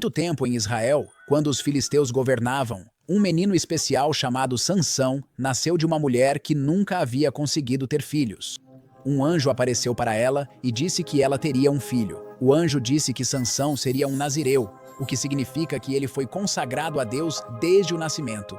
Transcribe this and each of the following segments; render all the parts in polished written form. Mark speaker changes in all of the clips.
Speaker 1: muito tempo em Israel, quando os filisteus governavam, um menino especial chamado Sansão nasceu de uma mulher que nunca havia conseguido ter filhos. Um anjo apareceu para ela e disse que ela teria um filho. O anjo disse que Sansão seria um nazireu, o que significa que ele foi consagrado a Deus desde o nascimento.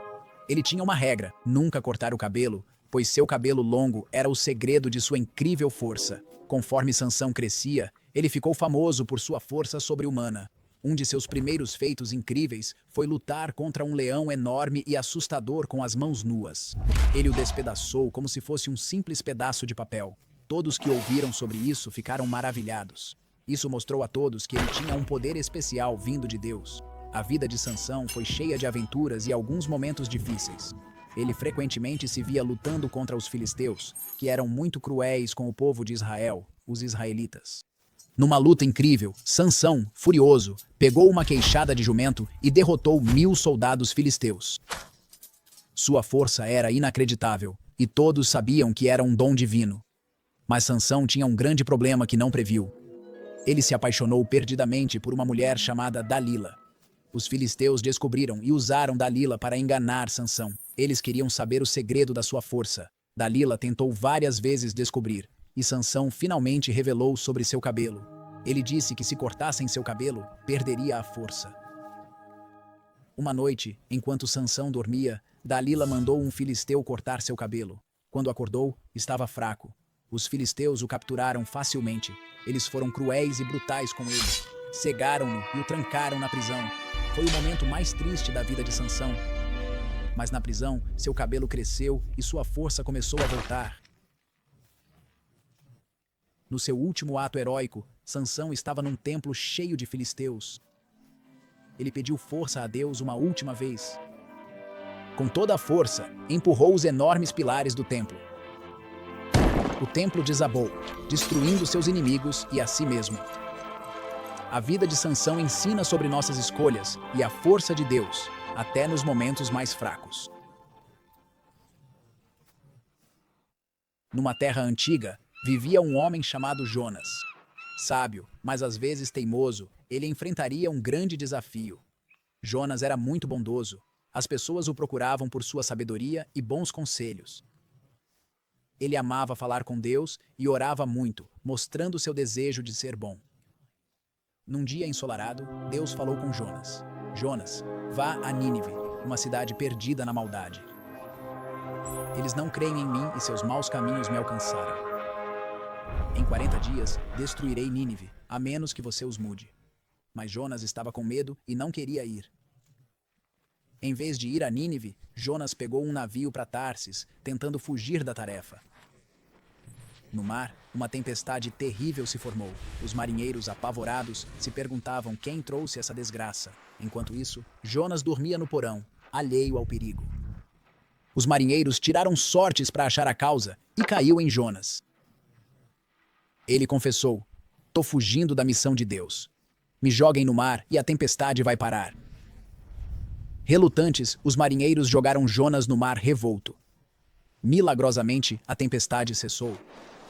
Speaker 1: Ele tinha uma regra: nunca cortar o cabelo, pois seu cabelo longo era o segredo de sua incrível força. Conforme Sansão crescia, ele ficou famoso por sua força sobre-humana. Um de seus primeiros feitos incríveis foi lutar contra um leão enorme e assustador com as mãos nuas. Ele o despedaçou como se fosse um simples pedaço de papel. Todos que ouviram sobre isso ficaram maravilhados. Isso mostrou a todos que ele tinha um poder especial vindo de Deus. A vida de Sansão foi cheia de aventuras e alguns momentos difíceis. Ele frequentemente se via lutando contra os filisteus, que eram muito cruéis com o povo de Israel, os israelitas. Numa luta incrível, Sansão, furioso, pegou uma queixada de jumento e derrotou 1000 soldados filisteus. Sua força era inacreditável, e todos sabiam que era um dom divino. Mas Sansão tinha um grande problema que não previu. Ele se apaixonou perdidamente por uma mulher chamada Dalila. Os filisteus descobriram e usaram Dalila para enganar Sansão. Eles queriam saber o segredo da sua força. Dalila tentou várias vezes descobrir, e Sansão finalmente revelou sobre seu cabelo. Ele disse que se cortassem seu cabelo, perderia a força. Uma noite, enquanto Sansão dormia, Dalila mandou um filisteu cortar seu cabelo. Quando acordou, estava fraco. Os filisteus o capturaram facilmente. Eles foram cruéis e brutais com ele. Cegaram-no e o trancaram na prisão. Foi o momento mais triste da vida de Sansão. Mas na prisão, seu cabelo cresceu e sua força começou a voltar. No seu último ato heróico, Sansão estava num templo cheio de filisteus. Ele pediu força a Deus uma última vez. Com toda a força, empurrou os enormes pilares do templo. O templo desabou, destruindo seus inimigos e a si mesmo. A vida de Sansão ensina sobre nossas escolhas e a força de Deus, até nos momentos mais fracos. Numa terra antiga, vivia um homem chamado Jonas. Sábio, mas às vezes teimoso, ele enfrentaria um grande desafio. Jonas era muito bondoso. As pessoas o procuravam por sua sabedoria e bons conselhos. Ele amava falar com Deus e orava muito, mostrando seu desejo de ser bom. Num dia ensolarado, Deus falou com Jonas. Jonas, vá a Nínive, uma cidade perdida na maldade. Eles não creem em mim e seus maus caminhos me alcançaram. Em 40 dias, destruirei Nínive, a menos que você os mude. Mas Jonas estava com medo e não queria ir. Em vez de ir a Nínive, Jonas pegou um navio para Tarsis, tentando fugir da tarefa. No mar, uma tempestade terrível se formou. Os marinheiros, apavorados, se perguntavam quem trouxe essa desgraça. Enquanto isso, Jonas dormia no porão, alheio ao perigo. Os marinheiros tiraram sortes para achar a causa e caiu em Jonas. Ele confessou: "Tô fugindo da missão de Deus. Me joguem no mar e a tempestade vai parar." Relutantes, os marinheiros jogaram Jonas no mar revolto. Milagrosamente, a tempestade cessou.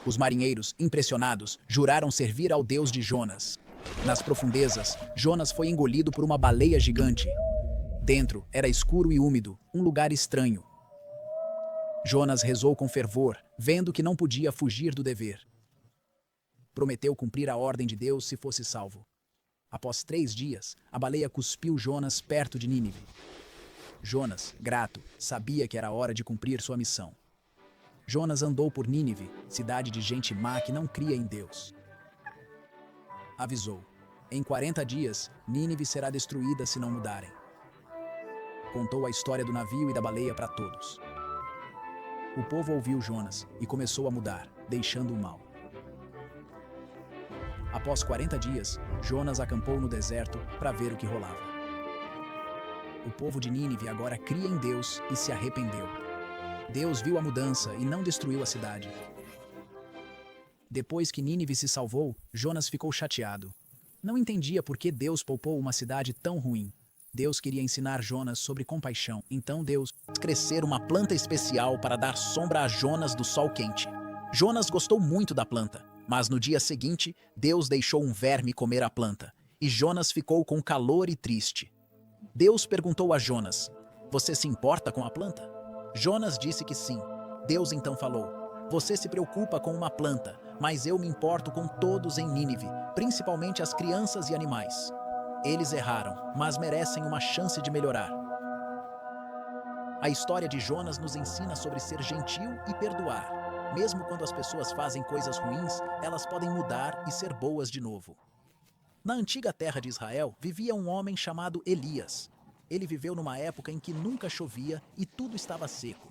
Speaker 1: Os marinheiros, impressionados, juraram servir ao Deus de Jonas. Nas profundezas, Jonas foi engolido por uma baleia gigante. Dentro, era escuro e úmido, um lugar estranho. Jonas rezou com fervor, vendo que não podia fugir do dever. Prometeu cumprir a ordem de Deus se fosse salvo. Após 3 dias, a baleia cuspiu Jonas perto de Nínive. Jonas, grato, sabia que era hora de cumprir sua missão. Jonas andou por Nínive, cidade de gente má que não cria em Deus. Avisou: em 40 dias, Nínive será destruída se não mudarem. Contou a história do navio e da baleia para todos. O povo ouviu Jonas e começou a mudar, deixando o mal. Após 40 dias, Jonas acampou no deserto para ver o que rolava. O povo de Nínive agora cria em Deus e se arrependeu. Deus viu a mudança e não destruiu a cidade. Depois que Nínive se salvou, Jonas ficou chateado. Não entendia por que Deus poupou uma cidade tão ruim. Deus queria ensinar Jonas sobre compaixão. Então Deus fez crescer uma planta especial para dar sombra a Jonas do sol quente. Jonas gostou muito da planta, mas no dia seguinte, Deus deixou um verme comer a planta. e Jonas ficou com calor e triste. Deus perguntou a Jonas: "Você se importa com a planta?" Jonas disse que sim. Deus então falou: "Você se preocupa com uma planta, mas eu me importo com todos em Nínive, principalmente as crianças e animais. Eles erraram, mas merecem uma chance de melhorar." A história de Jonas nos ensina sobre ser gentil e perdoar. Mesmo quando as pessoas fazem coisas ruins, elas podem mudar e ser boas de novo. Na antiga terra de Israel, vivia um homem chamado Elias. Ele viveu numa época em que nunca chovia e tudo estava seco.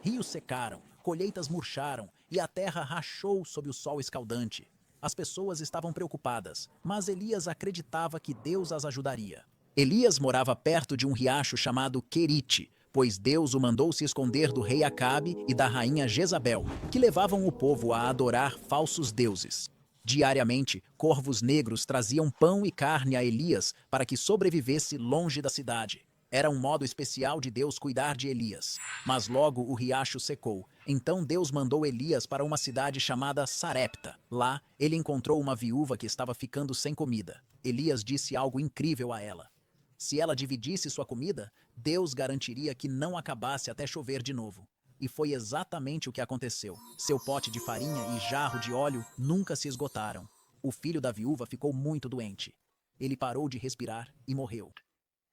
Speaker 1: Rios secaram, colheitas murcharam e a terra rachou sob o sol escaldante. As pessoas estavam preocupadas, mas Elias acreditava que Deus as ajudaria. Elias morava perto de um riacho chamado Querite, pois Deus o mandou se esconder do rei Acabe e da rainha Jezabel, que levavam o povo a adorar falsos deuses. Diariamente, corvos negros traziam pão e carne a Elias para que sobrevivesse longe da cidade. Era um modo especial de Deus cuidar de Elias. Mas logo o riacho secou. Então Deus mandou Elias para uma cidade chamada Sarepta. Lá, ele encontrou uma viúva que estava ficando sem comida. Elias disse algo incrível a ela. Se ela dividisse sua comida, Deus garantiria que não acabasse até chover de novo. E foi exatamente o que aconteceu. Seu pote de farinha e jarro de óleo nunca se esgotaram. O filho da viúva ficou muito doente. Ele parou de respirar e morreu.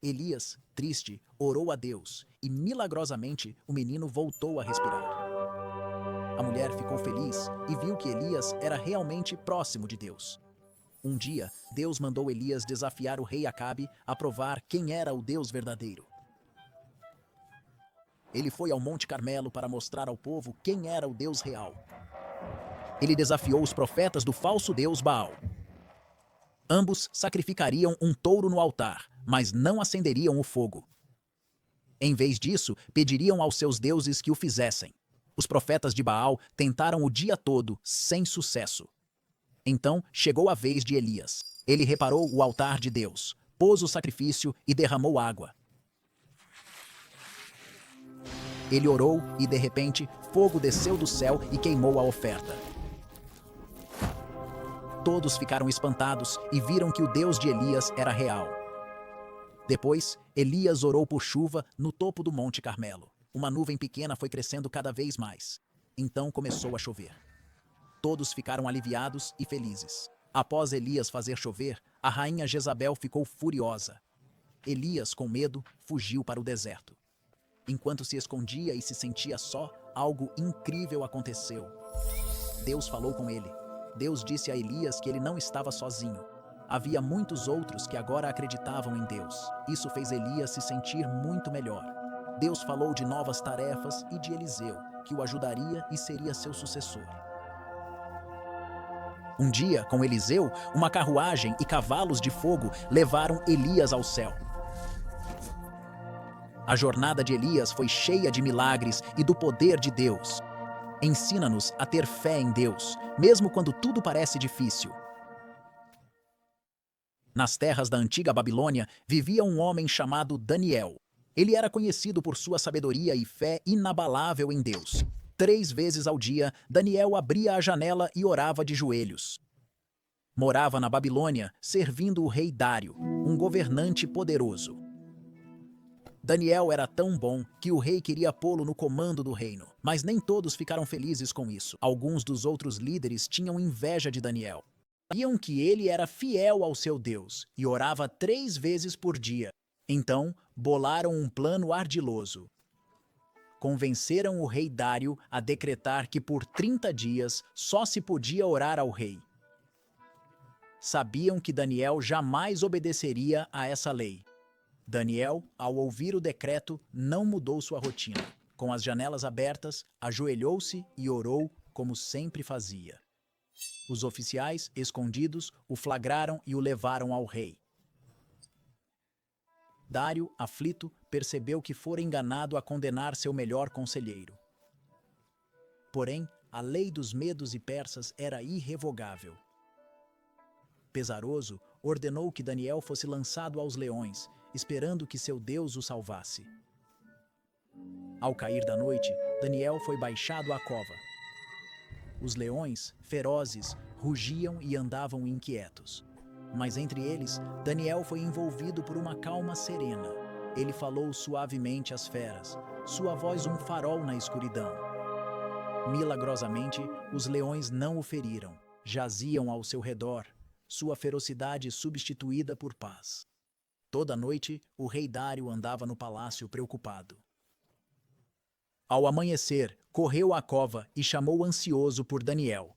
Speaker 1: Elias, triste, orou a Deus e, milagrosamente, o menino voltou a respirar. A mulher ficou feliz e viu que Elias era realmente próximo de Deus. Um dia, Deus mandou Elias desafiar o rei Acabe a provar quem era o Deus verdadeiro. Ele foi ao Monte Carmelo para mostrar ao povo quem era o Deus real. Ele desafiou os profetas do falso deus Baal. Ambos sacrificariam um touro no altar, mas não acenderiam o fogo. Em vez disso, pediriam aos seus deuses que o fizessem. Os profetas de Baal tentaram o dia todo, sem sucesso. Então chegou a vez de Elias. Ele reparou o altar de Deus, pôs o sacrifício e derramou água. Ele orou e, de repente, fogo desceu do céu e queimou a oferta. Todos ficaram espantados e viram que o Deus de Elias era real. Depois, Elias orou por chuva no topo do Monte Carmelo. Uma nuvem pequena foi crescendo cada vez mais. Então começou a chover. Todos ficaram aliviados e felizes. Após Elias fazer chover, a rainha Jezabel ficou furiosa. Elias, com medo, fugiu para o deserto. Enquanto se escondia e se sentia só, algo incrível aconteceu. Deus falou com ele. Deus disse a Elias que ele não estava sozinho. Havia muitos outros que agora acreditavam em Deus. Isso fez Elias se sentir muito melhor. Deus falou de novas tarefas e de Eliseu, que o ajudaria e seria seu sucessor. Um dia, com Eliseu, uma carruagem e cavalos de fogo levaram Elias ao céu. A jornada de Elias foi cheia de milagres e do poder de Deus. Ensina-nos a ter fé em Deus, mesmo quando tudo parece difícil. Nas terras da antiga Babilônia, vivia um homem chamado Daniel. Ele era conhecido por sua sabedoria e fé inabalável em Deus. 3 vezes ao dia, Daniel abria a janela e orava de joelhos. Morava na Babilônia, servindo o rei Dário, um governante poderoso. Daniel era tão bom que o rei queria pô-lo no comando do reino, mas nem todos ficaram felizes com isso. Alguns dos outros líderes tinham inveja de Daniel. Sabiam que ele era fiel ao seu Deus e orava 3 vezes por dia. Então, bolaram um plano ardiloso. Convenceram o rei Dário a decretar que por 30 dias só se podia orar ao rei. Sabiam que Daniel jamais obedeceria a essa lei. Daniel, ao ouvir o decreto, não mudou sua rotina. Com as janelas abertas, ajoelhou-se e orou como sempre fazia. Os oficiais, escondidos, o flagraram e o levaram ao rei. Dário, aflito, percebeu que fora enganado a condenar seu melhor conselheiro. Porém, a lei dos medos e persas era irrevogável. Pesaroso, ordenou que Daniel fosse lançado aos leões, esperando que seu Deus o salvasse. Ao cair da noite, Daniel foi baixado à cova. Os leões, ferozes, rugiam e andavam inquietos. Mas entre eles, Daniel foi envolvido por uma calma serena. Ele falou suavemente às feras, sua voz um farol na escuridão. Milagrosamente, os leões não o feriram, jaziam ao seu redor, sua ferocidade substituída por paz. Toda noite, o rei Dário andava no palácio preocupado. Ao amanhecer, correu à cova e chamou ansioso por Daniel.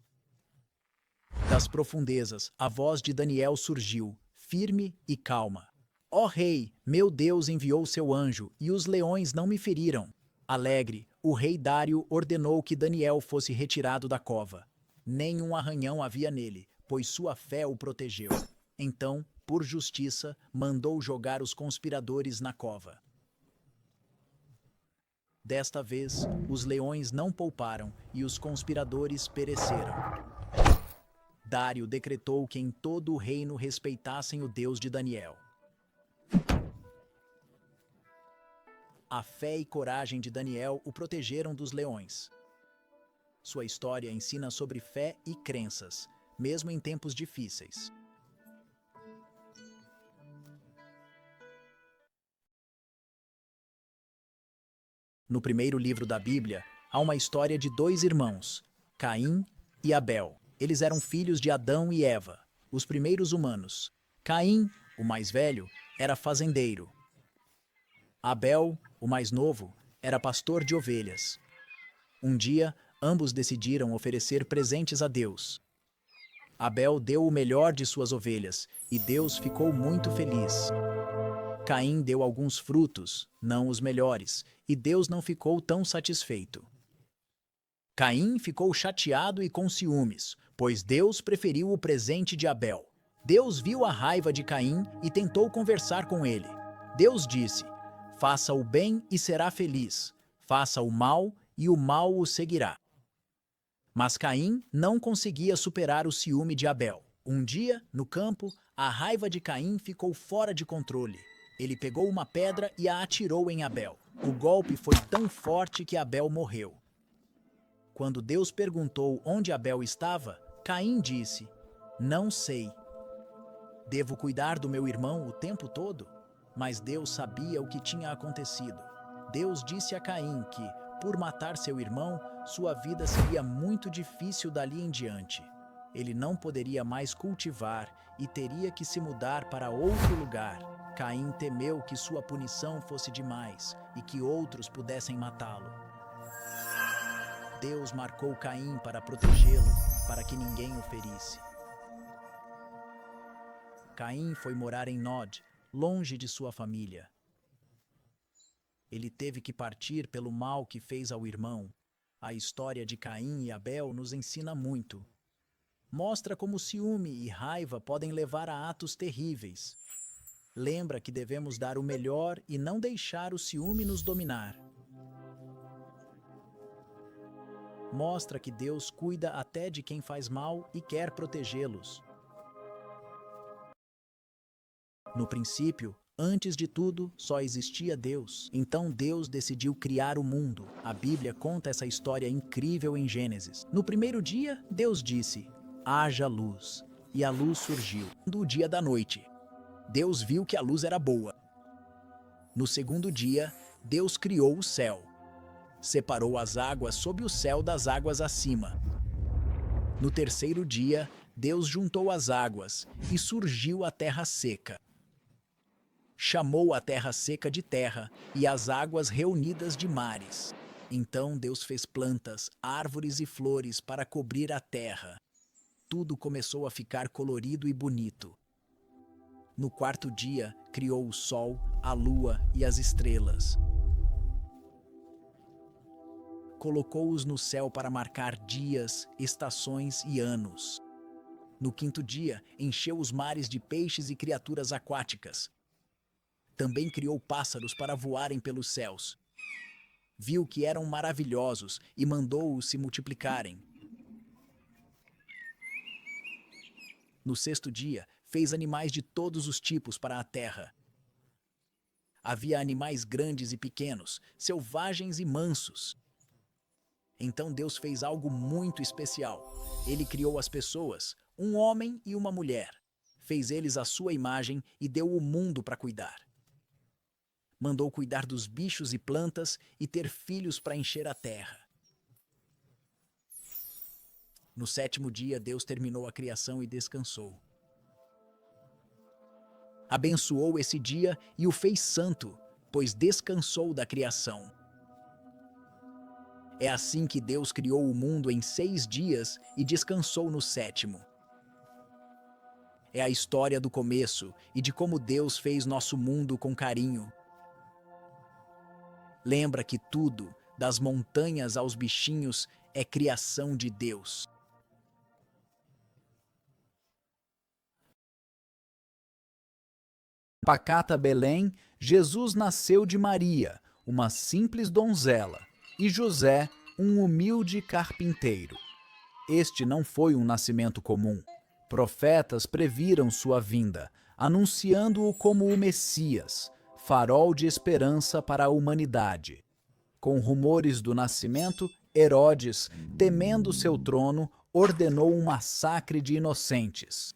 Speaker 1: Das profundezas, a voz de Daniel surgiu, firme e calma. Ó rei, meu Deus enviou seu anjo, e os leões não me feriram. Alegre, o rei Dário ordenou que Daniel fosse retirado da cova. Nenhum arranhão havia nele, pois sua fé o protegeu. Então, por justiça, mandou jogar os conspiradores na cova. Desta vez, os leões não pouparam e os conspiradores pereceram. Dário decretou que em todo o reino respeitassem o Deus de Daniel. A fé e coragem de Daniel o protegeram dos leões. Sua história ensina sobre fé e crenças, mesmo em tempos difíceis. No primeiro livro da Bíblia, há uma história de dois irmãos, Caim e Abel. Eles eram filhos de Adão e Eva, os primeiros humanos. Caim, o mais velho, era fazendeiro. Abel, o mais novo, era pastor de ovelhas. Um dia, ambos decidiram oferecer presentes a Deus. Abel deu o melhor de suas ovelhas e Deus ficou muito feliz. Caim deu alguns frutos, não os melhores, e Deus não ficou tão satisfeito. Caim ficou chateado e com ciúmes, pois Deus preferiu o presente de Abel. Deus viu a raiva de Caim e tentou conversar com ele. Deus disse: faça o bem e será feliz, faça o mal e o mal o seguirá. Mas Caim não conseguia superar o ciúme de Abel. Um dia, no campo, a raiva de Caim ficou fora de controle. Ele pegou uma pedra e a atirou em Abel. O golpe foi tão forte que Abel morreu. Quando Deus perguntou onde Abel estava, Caim disse: não sei. Devo cuidar do meu irmão o tempo todo? Mas Deus sabia o que tinha acontecido. Deus disse a Caim que, por matar seu irmão, sua vida seria muito difícil dali em diante. Ele não poderia mais cultivar e teria que se mudar para outro lugar. Caim temeu que sua punição fosse demais e que outros pudessem matá-lo. Deus marcou Caim para protegê-lo, para que ninguém o ferisse. Caim foi morar em Nod, longe de sua família. Ele teve que partir pelo mal que fez ao irmão. A história de Caim e Abel nos ensina muito. Mostra como ciúme e raiva podem levar a atos terríveis. Lembra que devemos dar o melhor e não deixar o ciúme nos dominar. Mostra que Deus cuida até de quem faz mal e quer protegê-los. No princípio, antes de tudo, só existia Deus. Então Deus decidiu criar o mundo. A Bíblia conta essa história incrível em Gênesis. No primeiro dia, Deus disse: haja luz. E a luz surgiu. No dia da noite, Deus viu que a luz era boa. No segundo dia, Deus criou o céu. Separou as águas sob o céu das águas acima. No terceiro dia, Deus juntou as águas e surgiu a terra seca. Chamou a terra seca de terra e as águas reunidas de mares. Então Deus fez plantas, árvores e flores para cobrir a terra. Tudo começou a ficar colorido e bonito. No quarto dia, criou o sol, a lua e as estrelas. Colocou-os no céu para marcar dias, estações e anos. No quinto dia, encheu os mares de peixes e criaturas aquáticas. Também criou pássaros para voarem pelos céus. Viu que eram maravilhosos e mandou-os se multiplicarem. No sexto dia, fez animais de todos os tipos para a terra. Havia animais grandes e pequenos, selvagens e mansos. Então Deus fez algo muito especial. Ele criou as pessoas, um homem e uma mulher. fez eles à sua imagem e deu o mundo para cuidar. Mandou cuidar dos bichos e plantas e ter filhos para encher a terra. No sétimo dia, Deus terminou a criação e descansou. Abençoou esse dia e o fez santo, pois descansou da criação. É assim que Deus criou o mundo em 6 dias e descansou no sétimo. É a história do começo e de como Deus fez nosso mundo com carinho. Lembra que tudo, das montanhas aos bichinhos, é criação de Deus. Pacata Belém, Jesus nasceu de Maria, uma simples donzela, e José, um humilde carpinteiro. Este não foi um nascimento comum. Profetas previram sua vinda, anunciando-o como o Messias, farol de esperança para a humanidade. Com rumores do nascimento, Herodes, temendo seu trono, ordenou um massacre de inocentes.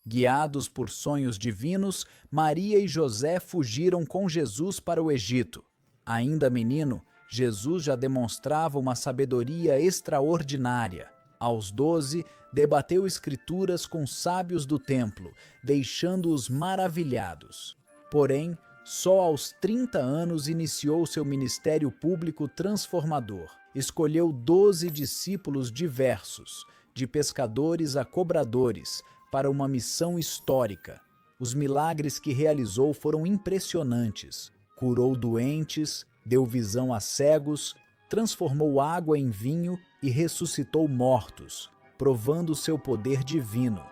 Speaker 1: Guiados por sonhos divinos, Maria e José fugiram com Jesus para o Egito. Ainda menino, Jesus já demonstrava uma sabedoria extraordinária. Aos 12, debateu escrituras com sábios do templo, deixando-os maravilhados. Porém, só aos 30 anos iniciou seu ministério público transformador. Escolheu 12 discípulos diversos, de pescadores a cobradores, para uma missão histórica. Os milagres que realizou foram impressionantes. Curou doentes, deu visão a cegos, transformou água em vinho e ressuscitou mortos, provando seu poder divino.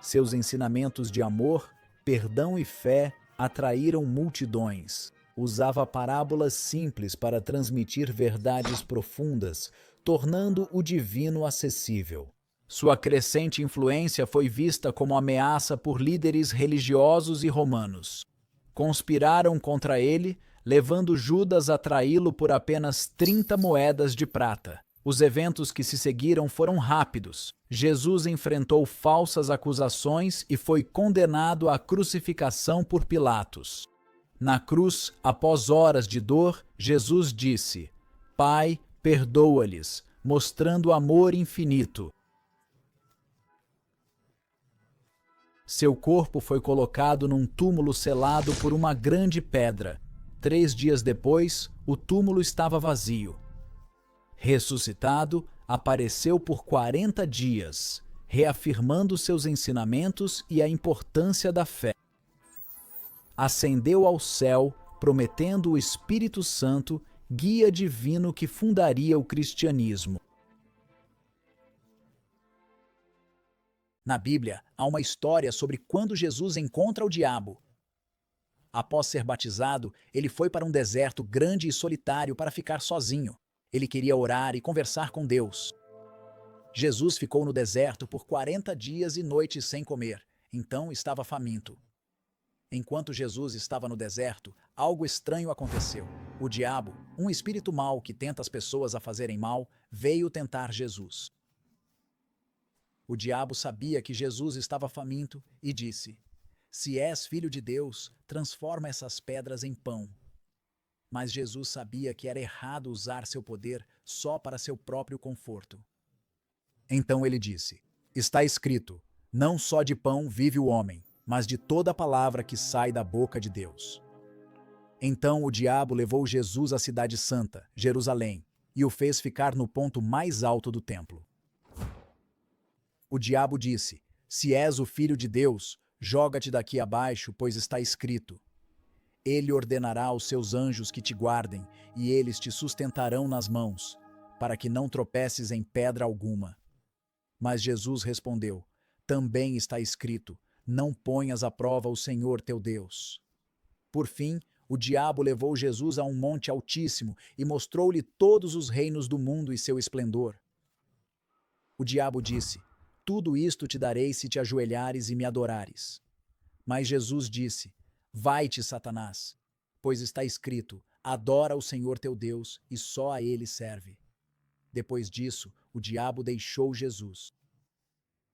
Speaker 1: Seus ensinamentos de amor, perdão e fé atraíram multidões. Usava parábolas simples para transmitir verdades profundas, tornando o divino acessível. Sua crescente influência foi vista como ameaça por líderes religiosos e romanos. Conspiraram contra ele, levando Judas a traí-lo por apenas 30 moedas de prata. Os eventos que se seguiram foram rápidos. Jesus enfrentou falsas acusações e foi condenado à crucificação por Pilatos. Na cruz, após horas de dor, Jesus disse: Pai, perdoa-lhes, mostrando amor infinito. Seu corpo foi colocado num túmulo selado por uma grande pedra. 3 dias depois, o túmulo estava vazio. Ressuscitado, apareceu por 40 dias, reafirmando seus ensinamentos e a importância da fé. Ascendeu ao céu, prometendo o Espírito Santo, guia divino que fundaria o cristianismo. Na Bíblia, há uma história sobre quando Jesus encontra o diabo. Após ser batizado, ele foi para um deserto grande e solitário para ficar sozinho. Ele queria orar e conversar com Deus. Jesus ficou no deserto por 40 dias e noites sem comer, então estava faminto. Enquanto Jesus estava no deserto, algo estranho aconteceu. O diabo, um espírito mau que tenta as pessoas a fazerem mal, veio tentar Jesus. O diabo sabia que Jesus estava faminto e disse: Se és filho de Deus, transforma essas pedras em pão. Mas Jesus sabia que era errado usar seu poder só para seu próprio conforto. Então ele disse: Está escrito, não só de pão vive o homem, mas de toda palavra que sai da boca de Deus. Então o diabo levou Jesus à cidade santa, Jerusalém, e o fez ficar no ponto mais alto do templo. O diabo disse: Se és o filho de Deus, joga-te daqui abaixo, pois está escrito: Ele ordenará aos seus anjos que te guardem, e eles te sustentarão nas mãos, para que não tropeces em pedra alguma. Mas Jesus respondeu: Também está escrito: Não ponhas à prova o Senhor teu Deus. Por fim, o diabo levou Jesus a um monte altíssimo e mostrou-lhe todos os reinos do mundo e seu esplendor. O diabo disse: Tudo isto te darei se te ajoelhares e me adorares. Mas Jesus disse: Vai-te, Satanás, pois está escrito: Adora o Senhor teu Deus e só a ele serve. Depois disso, o diabo deixou Jesus.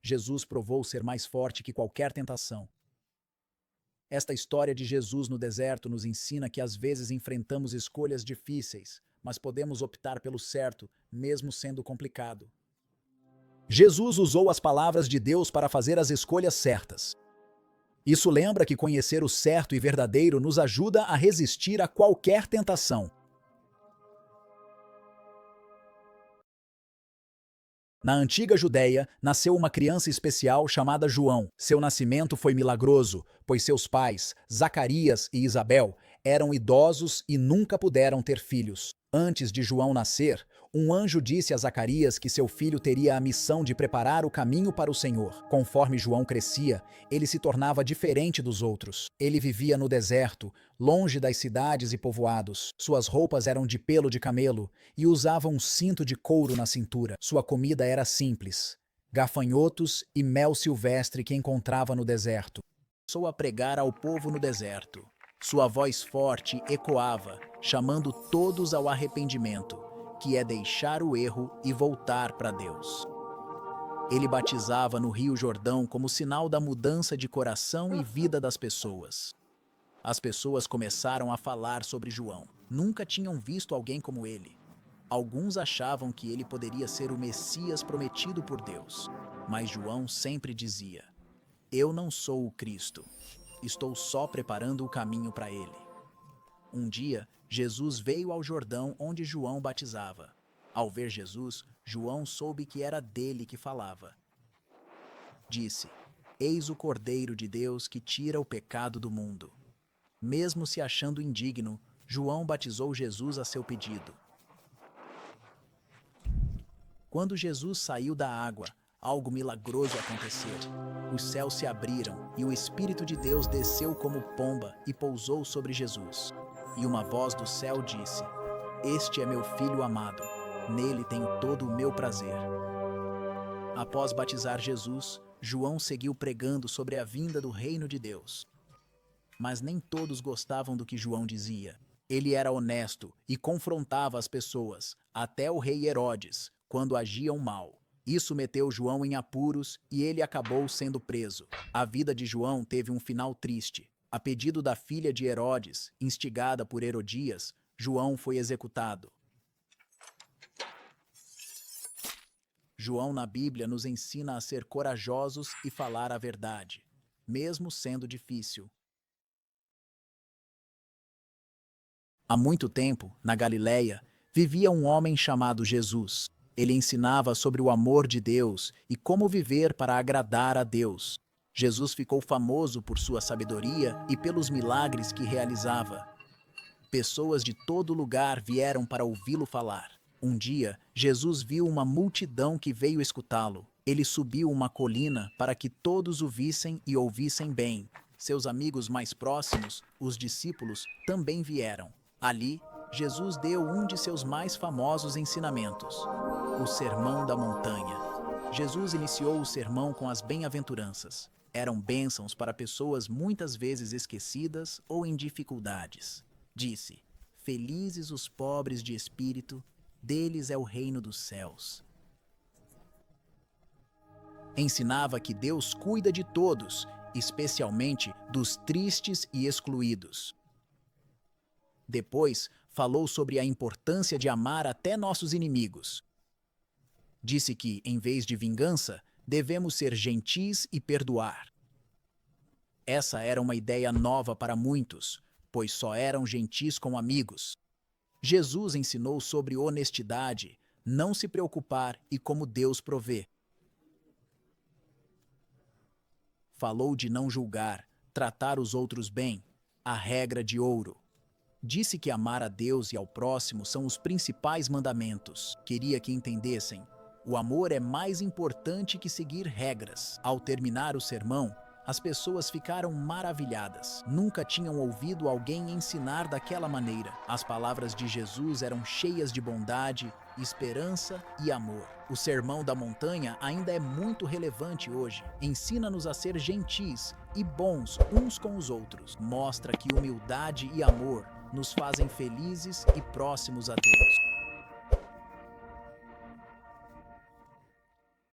Speaker 1: Jesus provou ser mais forte que qualquer tentação. Esta história de Jesus no deserto nos ensina que às vezes enfrentamos escolhas difíceis, mas podemos optar pelo certo, mesmo sendo complicado. Jesus usou as palavras de Deus para fazer as escolhas certas. Isso lembra que conhecer o certo e verdadeiro nos ajuda a resistir a qualquer tentação. Na antiga Judéia, nasceu uma criança especial chamada João. Seu nascimento foi milagroso, pois seus pais, Zacarias e Isabel, eram idosos e nunca puderam ter filhos. Antes de João nascer, um anjo disse a Zacarias que seu filho teria a missão de preparar o caminho para o Senhor. Conforme João crescia, ele se tornava diferente dos outros. Ele vivia no deserto, longe das cidades e povoados. Suas roupas eram de pelo de camelo e usava um cinto de couro na cintura. Sua comida era simples: gafanhotos e mel silvestre que encontrava no deserto. Começou a pregar ao povo no deserto. Sua voz forte ecoava, chamando todos ao arrependimento, que é deixar o erro e voltar para Deus. Ele batizava no Rio Jordão como sinal da mudança de coração e vida das pessoas. As pessoas começaram a falar sobre João. Nunca tinham visto alguém como ele. Alguns achavam que ele poderia ser o Messias prometido por Deus, mas João sempre dizia: "Eu não sou o Cristo. Estou só preparando o caminho para ele." Um dia, Jesus veio ao Jordão onde João batizava. Ao ver Jesus, João soube que era dele que falava. Disse: "Eis o Cordeiro de Deus que tira o pecado do mundo." Mesmo se achando indigno, João batizou Jesus a seu pedido. Quando Jesus saiu da água, algo milagroso aconteceu. Os céus se abriram e o Espírito de Deus desceu como pomba e pousou sobre Jesus. E uma voz do céu disse: "Este é meu filho amado, nele tenho todo o meu prazer." Após batizar Jesus, João seguiu pregando sobre a vinda do reino de Deus. Mas nem todos gostavam do que João dizia. Ele era honesto e confrontava as pessoas, até o rei Herodes, quando agiam mal. Isso meteu João em apuros e ele acabou sendo preso. A vida de João teve um final triste. A pedido da filha de Herodes, instigada por Herodias, João foi executado. João na Bíblia nos ensina a ser corajosos e falar a verdade, mesmo sendo difícil. Há muito tempo, na Galileia, vivia um homem chamado Jesus. Ele ensinava sobre o amor de Deus e como viver para agradar a Deus. Jesus ficou famoso por sua sabedoria e pelos milagres que realizava. Pessoas de todo lugar vieram para ouvi-lo falar. Um dia, Jesus viu uma multidão que veio escutá-lo. Ele subiu uma colina para que todos o vissem e ouvissem bem. Seus amigos mais próximos, os discípulos, também vieram. Ali, Jesus deu um de seus mais famosos ensinamentos: o Sermão da Montanha. Jesus iniciou o sermão com as bem-aventuranças. Eram bênçãos para pessoas muitas vezes esquecidas ou em dificuldades. Disse: "Felizes os pobres de espírito, deles é o reino dos céus." Ensinava que Deus cuida de todos, especialmente dos tristes e excluídos. Depois, falou sobre a importância de amar até nossos inimigos. Disse que, em vez de vingança, devemos ser gentis e perdoar. Essa era uma ideia nova para muitos, pois só eram gentis com amigos. Jesus ensinou sobre honestidade, não se preocupar e como Deus provê. Falou de não julgar, tratar os outros bem, a regra de ouro. Disse que amar a Deus e ao próximo são os principais mandamentos. Queria que entendessem: o amor é mais importante que seguir regras. Ao terminar o sermão, as pessoas ficaram maravilhadas. Nunca tinham ouvido alguém ensinar daquela maneira. As palavras de Jesus eram cheias de bondade, esperança e amor. O Sermão da Montanha ainda é muito relevante hoje. Ensina-nos a ser gentis e bons uns com os outros. Mostra que humildade e amor nos fazem felizes e próximos a Deus.